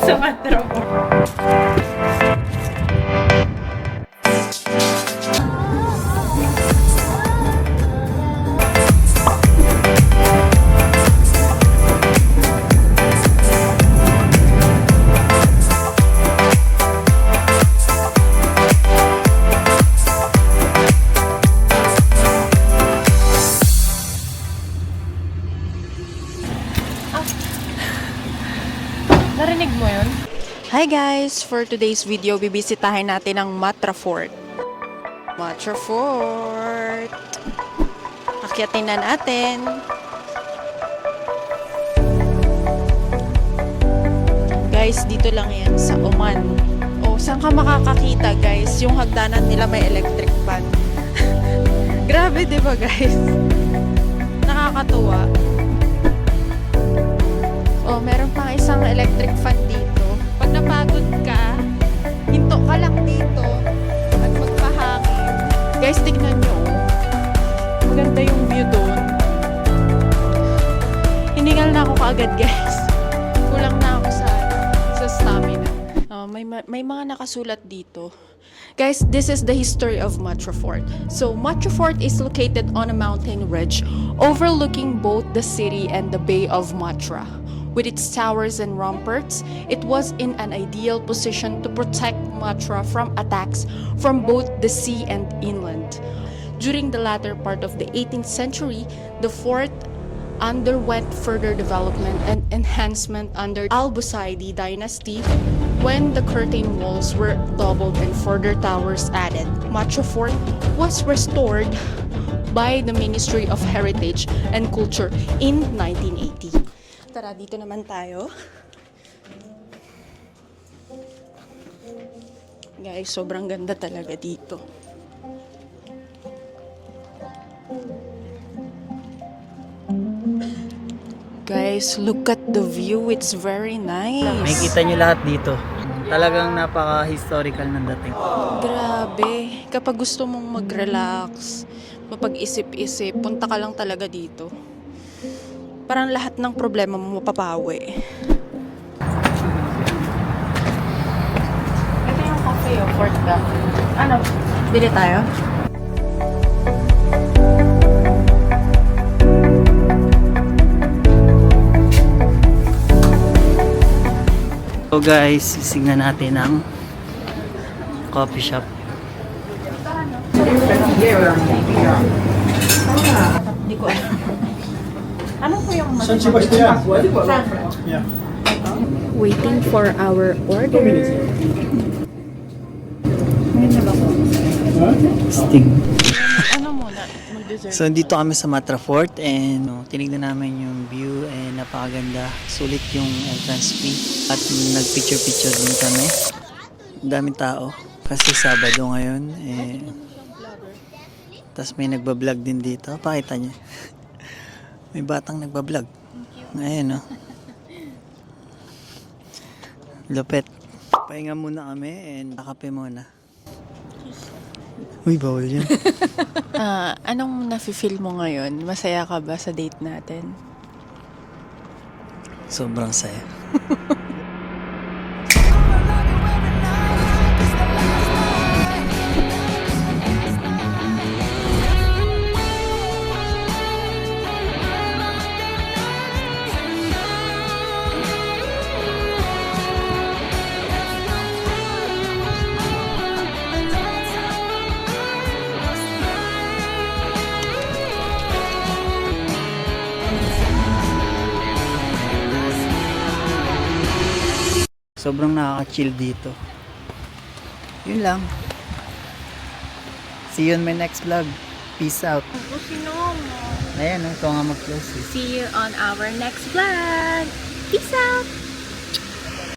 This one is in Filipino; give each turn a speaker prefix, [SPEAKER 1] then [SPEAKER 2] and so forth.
[SPEAKER 1] sa Matterhorn. Narinig mo yun? Hi guys! For today's video, bibisitahin natin ang Matra Fort. Matra Fort! Akyatin na natin. Guys, dito lang yan sa Oman. O, saan ka makakakita guys? Yung hagdanan nila may electric fan. Grabe, di ba guys? Nakakatuwa. Oh, meron pang isang electric fan dito. Pag napagod ka, hinto ka lang dito at magpahangin. Guys, tignan nyo. Maganda yung view doon. Hiningal na ako kaagad, guys. Kulang na ako sa stamina. May mga nakasulat dito. Guys, this is the history of Matra Fort. So, Matra Fort is located on a mountain ridge overlooking both the city and the Bay of Matra. With its towers and ramparts, it was in an ideal position to protect Matra from attacks from both the sea and inland. During the latter part of the 18th century, the fort underwent further development and enhancement under Al-Busaidi dynasty when the curtain walls were doubled and further towers added. Matra Fort was restored by the Ministry of Heritage and Culture in 1980. Tara, dito naman tayo. Guys, sobrang ganda talaga dito. Guys, look at the view. It's very nice.
[SPEAKER 2] Makikita nyo lahat dito. Talagang napaka-historical ng dating.
[SPEAKER 1] Grabe. Kapag gusto mong mag-relax, mapag-isip-isip, punta ka lang talaga dito. Parang lahat ng problema mo mapapawi. Ito yung cafe, Fort Gap. Ano, bili tayo?
[SPEAKER 2] So guys, sisignan natin ang coffee shop.
[SPEAKER 1] Hindi ko alam. Ano po yung
[SPEAKER 3] San Sebastian. Yeah.
[SPEAKER 1] Waiting for our order.
[SPEAKER 2] Sting.
[SPEAKER 1] Ano muna? Mag-dessert.
[SPEAKER 2] So dito kami sa Matra Fort and tinignan namin yung view and napakaganda. Sulit yung entrance fee at nagpicture-picture din kami. Ang daming tao kasi Sabado ngayon tas may nagbablog din dito. Pakita niya. May batang nagbablog. Ngayon, no? Lupet. Pahinga muna kami and nakape muna. Uy, bawal yan.
[SPEAKER 1] Anong nafe-feel mo ngayon? Masaya ka ba sa date natin?
[SPEAKER 2] Sobrang saya. Sobrang nakaka-chill dito. Yun lang. See you on my next vlog. Peace out. Ayan, ito nga mag-close.
[SPEAKER 1] See you on our next vlog. Peace out!